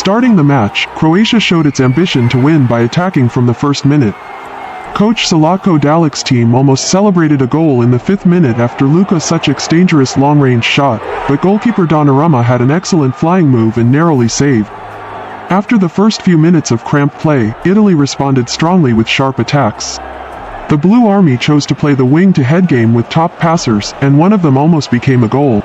Starting the match, Croatia showed its ambition to win by attacking from the first minute. Coach Zlatko Dalic's team almost celebrated a goal in the 5th minute after Luka Suchic's dangerous long-range shot, but goalkeeper Donnarumma had an excellent flying move and narrowly saved. After the first few minutes of cramped play, Italy responded strongly with sharp attacks. The Blue Army chose to play the wing-to-head game with top passers, and one of them almost became a goal.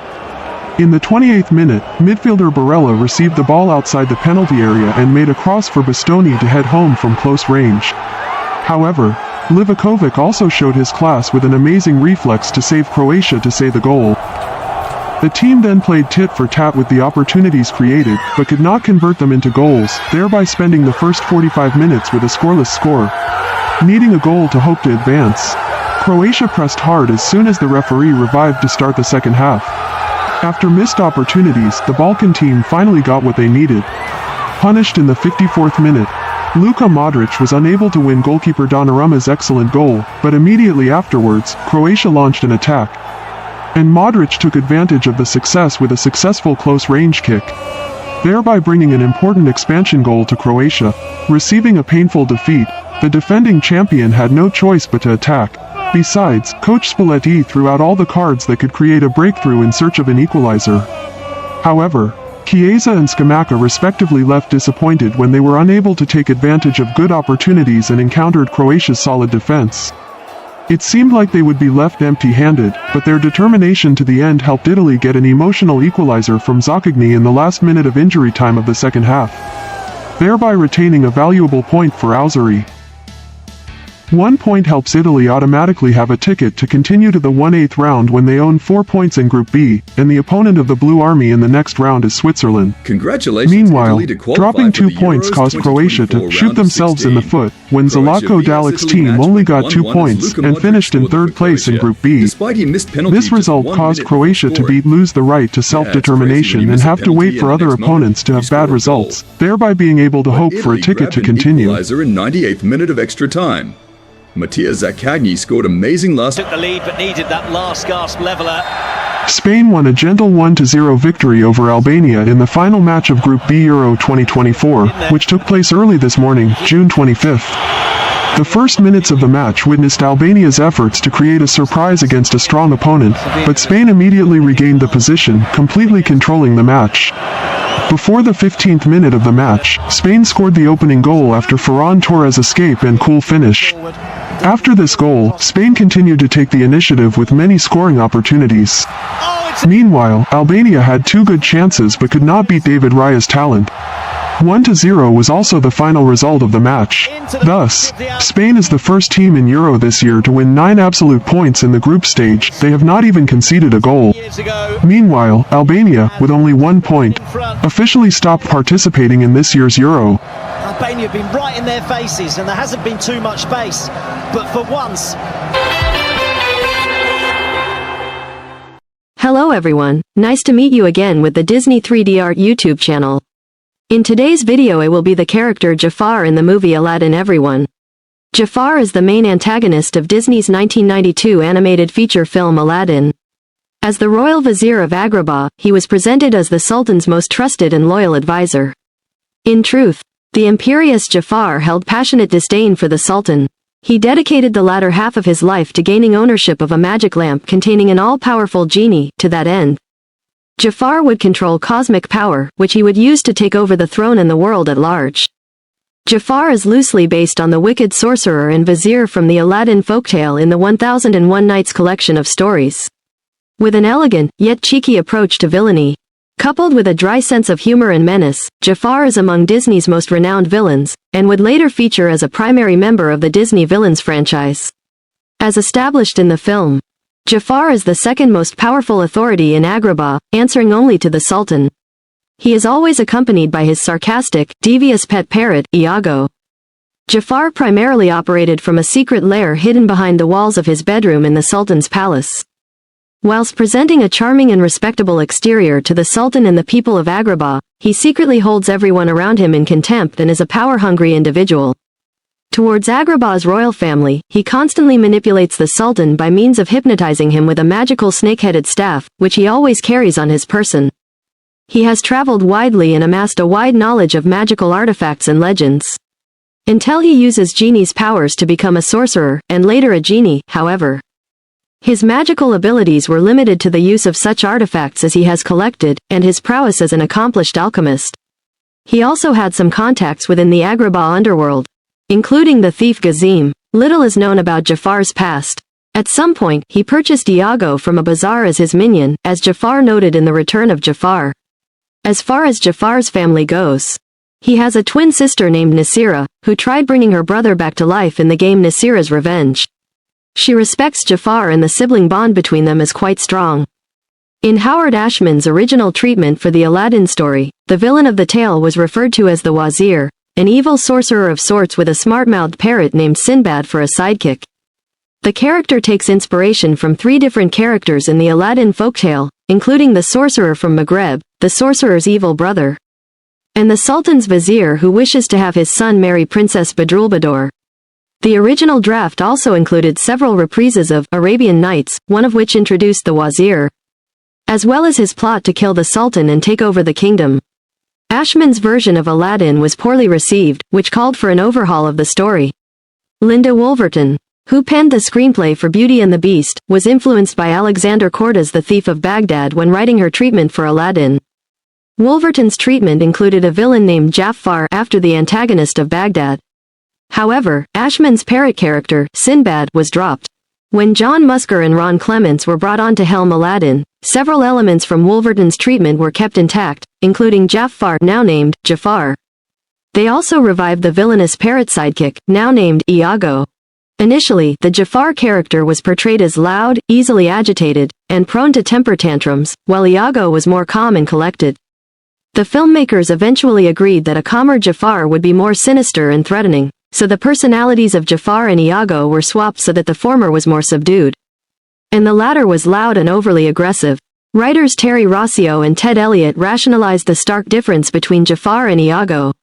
In the 28th minute, midfielder Barella received the ball outside the penalty area and made a cross for Bastoni to head home from close range. However, Livakovic also showed his class with an amazing reflex to save Croatia to say the goal. The team then played tit for tat with the opportunities created, but could not convert them into goals, thereby spending the first 45 minutes with a scoreless score. Needing a goal to hope to advance, Croatia pressed hard as soon as the referee revived to start the second half. After missed opportunities, the Balkan team finally got what they needed. Punished in the 54th minute, Luka Modric was unable to win goalkeeper Donnarumma's excellent goal, but immediately afterwards, Croatia launched an attack. And Modric took advantage of the success with a successful close-range kick, thereby bringing an important expansion goal to Croatia. Receiving a painful defeat, the defending champion had no choice but to attack. Besides, Coach Spalletti threw out all the cards that could create a breakthrough in search of an equalizer. However, Chiesa and Scamacca respectively left disappointed when they were unable to take advantage of good opportunities and encountered Croatia's solid defense. It seemed like they would be left empty-handed, but their determination to the end helped Italy get an emotional equalizer from Zaccagni in the last minute of injury time of the second half, thereby retaining a valuable point for Azzurri. 1 point helps Italy automatically have a ticket to continue to the 1/8 round when they own 4 points in Group B, and the opponent of the Blue Army in the next round is Switzerland. Congratulations, Meanwhile, Italy, to qualify dropping for 2 the points Euros caused Croatia to 2024 shoot round of themselves in the 16. foot, when Croatia Zlatko vs Dalic's Italy team match only went got 2 1-1 as points Luka and Modric finished in scored 3rd place in Croatia. Group B. Despite he missed penalties This just result 1 caused minute Croatia before to scoring. lose the right to Yeah, it's crazy when self-determination you and miss a have to penalty wait for and other the next opponents to moment have you bad score a results, goal. thereby being able to But hope for a Italy ticket grabbed to an continue. equalizer in 98th minute of extra time. Mattia Zaccagni scored amazing last... Took the lead but needed that last gasp leveler. Spain won a gentle 1-0 victory over Albania in the final match of Group B Euro 2024, which took place early this morning, June 25th. The first minutes of the match witnessed Albania's efforts to create a surprise against a strong opponent, but Spain immediately regained the position, completely controlling the match. Before the 15th minute of the match, Spain scored the opening goal after Ferran Torres' escape and cool finish. After this goal, Spain continued to take the initiative with many scoring opportunities. Meanwhile, Albania had 2 good chances but could not beat David Raya's talent. 1-0 was also the final result of the match. Thus, Spain is the first team in Euro this year to win 9 absolute points in the group stage. They have not even conceded a goal. Meanwhile, Albania, with only 1 point, officially stopped participating in this year's Euro. Albania have been right in their faces and there hasn't been too much space, but for once... Hello everyone, nice to meet you again with the Disney 3D Art YouTube channel. In today's video I will be the character Jafar in the movie Aladdin everyone. Jafar is the main antagonist of Disney's 1992 animated feature film Aladdin. As the royal vizier of Agrabah, he was presented as the Sultan's most trusted and loyal advisor. In truth, the imperious Jafar held passionate disdain for the Sultan. He dedicated the latter half of his life to gaining ownership of a magic lamp containing an all-powerful genie. To that end, Jafar would control cosmic power, which he would use to take over the throne and the world at large. Jafar is loosely based on the wicked sorcerer and vizier from the Aladdin folktale in the 1001 Nights collection of stories. With an elegant, yet cheeky approach to villainy, coupled with a dry sense of humor and menace, Jafar is among Disney's most renowned villains, and would later feature as a primary member of the Disney Villains franchise. As established in the film, Jafar is the second most powerful authority in Agrabah, answering only to the Sultan. He is always accompanied by his sarcastic, devious pet parrot, Iago. Jafar primarily operated from a secret lair hidden behind the walls of his bedroom in the Sultan's palace. Whilst presenting a charming and respectable exterior to the Sultan and the people of Agrabah, he secretly holds everyone around him in contempt and is a power-hungry individual. Towards Agrabah's royal family, he constantly manipulates the Sultan by means of hypnotizing him with a magical snake-headed staff, which he always carries on his person. He has traveled widely and amassed a wide knowledge of magical artifacts and legends. Until he uses genie's powers to become a sorcerer, and later a genie, however. His magical abilities were limited to the use of such artifacts as he has collected, and his prowess as an accomplished alchemist. He also had some contacts within the Agrabah underworld, including the thief Gazim. Little is known about Jafar's past. At some point, he purchased Iago from a bazaar as his minion, as Jafar noted in The Return of Jafar. As far as Jafar's family goes, he has a twin sister named Nasira, who tried bringing her brother back to life in the game Nasira's Revenge. She respects Jafar and the sibling bond between them is quite strong. In Howard Ashman's original treatment for the Aladdin story, the villain of the tale was referred to as the Wazir, an evil sorcerer of sorts with a smart-mouthed parrot named Sinbad for a sidekick. The character takes inspiration from 3 different characters in the Aladdin folktale, including the sorcerer from Maghreb, the sorcerer's evil brother, and the Sultan's vizier who wishes to have his son marry Princess Badrulbadour. The original draft also included several reprises of Arabian Nights, one of which introduced the Wazir, as well as his plot to kill the Sultan and take over the kingdom. Ashman's version of Aladdin was poorly received, which called for an overhaul of the story. Linda Wolverton, who penned the screenplay for Beauty and the Beast, was influenced by Alexander Korda's The Thief of Baghdad when writing her treatment for Aladdin. Wolverton's treatment included a villain named Jafar after the antagonist of Baghdad. However, Ashman's parrot character, Sinbad, was dropped. When John Musker and Ron Clements were brought on to helm Aladdin, several elements from Wolverton's treatment were kept intact, including Jafar, now named Jafar. They also revived the villainous parrot sidekick, now named Iago. Initially, the Jafar character was portrayed as loud, easily agitated, and prone to temper tantrums, while Iago was more calm and collected. The filmmakers eventually agreed that a calmer Jafar would be more sinister and threatening, so the personalities of Jafar and Iago were swapped so that the former was more subdued, and the latter was loud and overly aggressive. Writers Terry Rossio and Ted Elliott rationalized the stark difference between Jafar and Iago,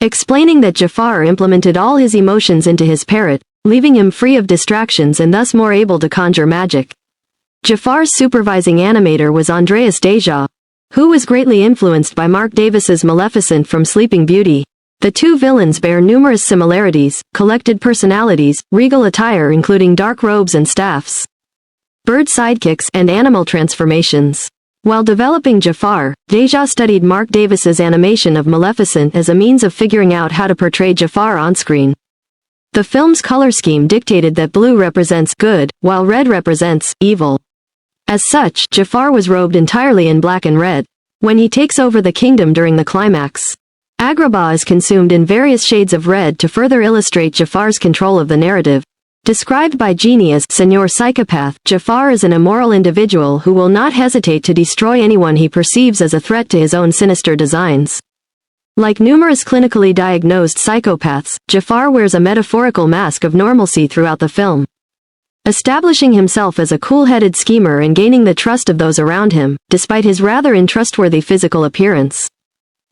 explaining that Jafar implemented all his emotions into his parrot, leaving him free of distractions and thus more able to conjure magic. Jafar's supervising animator was Andreas Deja, who was greatly influenced by Mark Davis's Maleficent from Sleeping Beauty. The two villains bear numerous similarities: collected personalities, regal attire including dark robes and staffs, bird sidekicks, and animal transformations. While developing Jafar, Deja studied Mark Davis's animation of Maleficent as a means of figuring out how to portray Jafar on screen. The film's color scheme dictated that blue represents good, while red represents evil. As such, Jafar was robed entirely in black and red. When he takes over the kingdom during the climax, Agrabah is consumed in various shades of red to further illustrate Jafar's control of the narrative. Described by Genie as Senor Psychopath, Jafar is an immoral individual who will not hesitate to destroy anyone he perceives as a threat to his own sinister designs. Like numerous clinically diagnosed psychopaths, Jafar wears a metaphorical mask of normalcy throughout the film, establishing himself as a cool-headed schemer and gaining the trust of those around him, despite his rather untrustworthy physical appearance.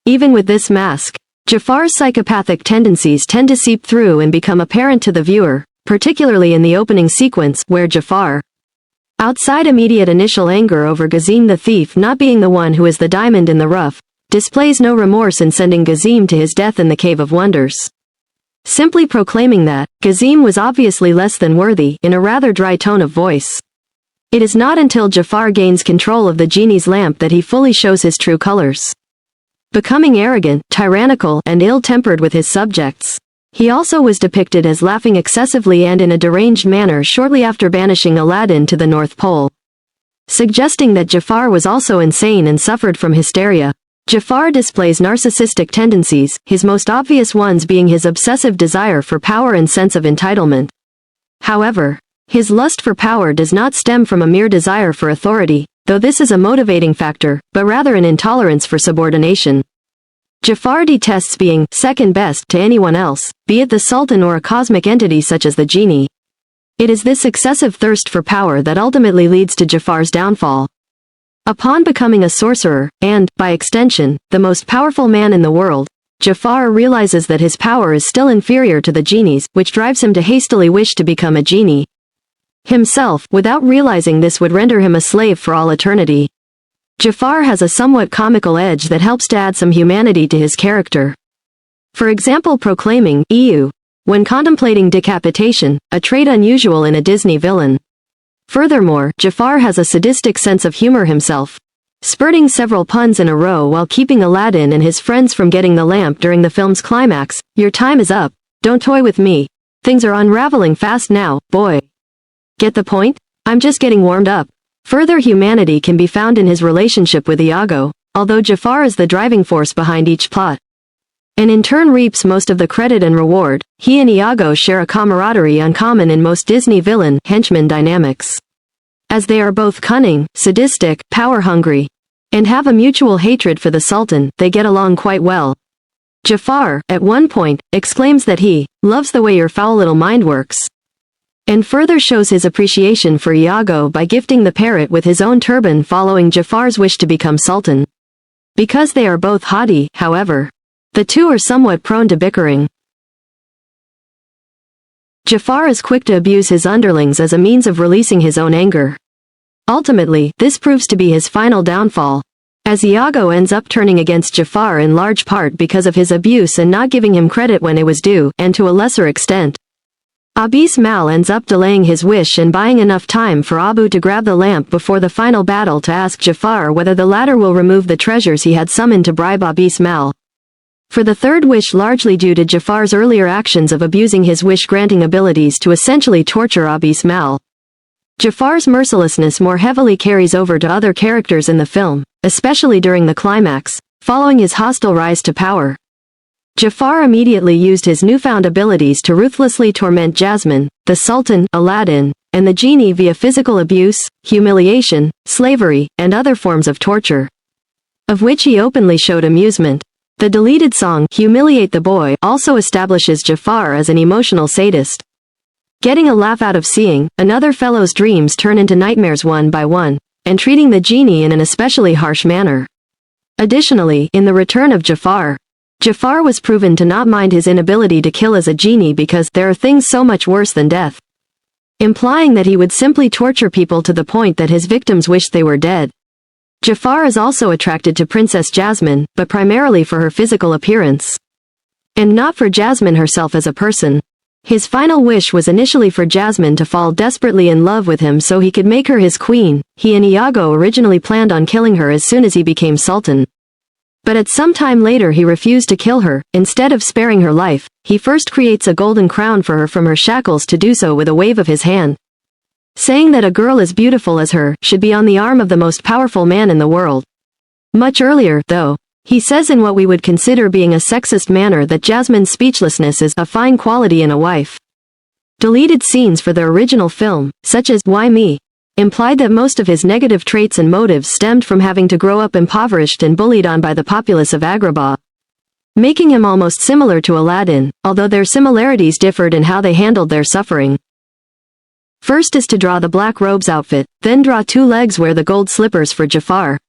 Even with this mask, Jafar's psychopathic tendencies tend to seep through and become apparent to the viewer, particularly in the opening sequence, where Jafar, outside immediate initial anger over Gazim the thief not being the one who is the diamond in the rough, displays no remorse in sending Gazim to his death in the Cave of Wonders, simply proclaiming that Gazim was obviously less than worthy in a rather dry tone of voice. It is not until Jafar gains control of the genie's lamp that he fully shows his true colors, becoming arrogant, tyrannical, and ill-tempered with his subjects. He also was depicted as laughing excessively and in a deranged manner shortly after banishing Aladdin to the North Pole, suggesting that Jafar was also insane and suffered from hysteria. Jafar displays narcissistic tendencies, his most obvious ones being his obsessive desire for power and sense of entitlement. However, his lust for power does not stem from a mere desire for authority, though this is a motivating factor, but rather an intolerance for subordination. Jafar detests being second best to anyone else, be it the Sultan or a cosmic entity such as the genie. It is this excessive thirst for power that ultimately leads to Jafar's downfall. Upon becoming a sorcerer, and, by extension, the most powerful man in the world, Jafar realizes that his power is still inferior to the genie's, which drives him to hastily wish to become a genie himself, without realizing this would render him a slave for all eternity. Jafar has a somewhat comical edge that helps to add some humanity to his character. For example, proclaiming "EU" when contemplating decapitation, a trait unusual in a Disney villain. Furthermore, Jafar has a sadistic sense of humor himself, spurting several puns in a row while keeping Aladdin and his friends from getting the lamp during the film's climax. "Your time is up. Don't toy with me. Things are unraveling fast now, boy. Get the point? I'm just getting warmed up." Further humanity can be found in his relationship with Iago, although Jafar is the driving force behind each plot, and in turn reaps most of the credit and reward. He and Iago share a camaraderie uncommon in most Disney villain-henchman dynamics, as they are both cunning, sadistic, power-hungry, and have a mutual hatred for the Sultan. They get along quite well. Jafar, at one point, exclaims that he loves the way your foul little mind works, and further shows his appreciation for Iago by gifting the parrot with his own turban following Jafar's wish to become Sultan. Because they are both haughty, however, the two are somewhat prone to bickering. Jafar is quick to abuse his underlings as a means of releasing his own anger. Ultimately, this proves to be his final downfall, as Iago ends up turning against Jafar in large part because of his abuse and not giving him credit when it was due, and to a lesser extent, Abis Mal ends up delaying his wish and buying enough time for Abu to grab the lamp before the final battle to ask Jafar whether the latter will remove the treasures he had summoned to bribe Abis Mal for the third wish, largely due to Jafar's earlier actions of abusing his wish-granting abilities to essentially torture Abis Mal. Jafar's mercilessness more heavily carries over to other characters in the film, especially during the climax, following his hostile rise to power. Jafar immediately used his newfound abilities to ruthlessly torment Jasmine, the Sultan, Aladdin, and the genie via physical abuse, humiliation, slavery, and other forms of torture, of which he openly showed amusement. The deleted song, "Humiliate the Boy," also establishes Jafar as an emotional sadist, getting a laugh out of seeing another fellow's dreams turn into nightmares one by one, and treating the genie in an especially harsh manner. Additionally, in The Return of Jafar, Jafar was proven to not mind his inability to kill as a genie because there are things so much worse than death, implying that he would simply torture people to the point that his victims wished they were dead. Jafar is also attracted to Princess Jasmine, but primarily for her physical appearance, and not for Jasmine herself as a person. His final wish was initially for Jasmine to fall desperately in love with him so he could make her his queen. He and Iago originally planned on killing her as soon as he became Sultan, but at some time later he refused to kill her. Instead of sparing her life, he first creates a golden crown for her from her shackles, to do so with a wave of his hand, saying that a girl as beautiful as her should be on the arm of the most powerful man in the world. Much earlier, though, he says in what we would consider being a sexist manner that Jasmine's speechlessness is a fine quality in a wife. Deleted scenes for the original film, such as "Why Me?" implied that most of his negative traits and motives stemmed from having to grow up impoverished and bullied on by the populace of Agrabah, making him almost similar to Aladdin, although their similarities differed in how they handled their suffering. First is to draw the black robes outfit, then draw 2 legs, wear the gold slippers for Jafar.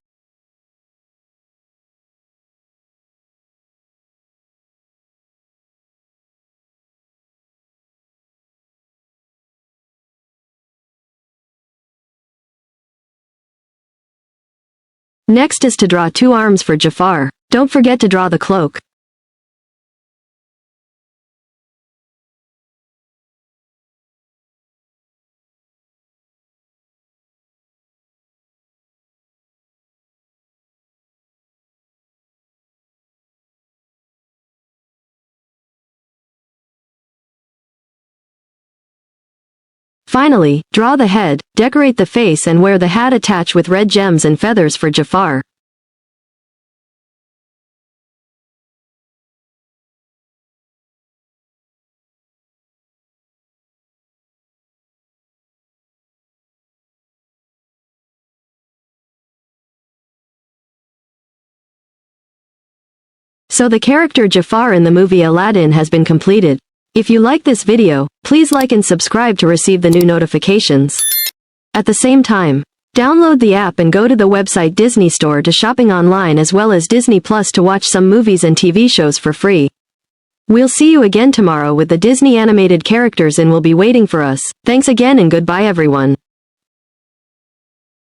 Next is to draw 2 arms for Jafar. Don't forget to draw the cloak. Finally, draw the head, decorate the face and wear the hat attached with red gems and feathers for Jafar. So the character Jafar in the movie Aladdin has been completed. If you like this video, please like and subscribe to receive the new notifications. At the same time, download the app and go to the website DisneyStore to shopping online, as well as Disney Plus to watch some movies and TV shows for free. We'll see you again tomorrow with the Disney animated characters and will be waiting for us. Thanks again and goodbye everyone.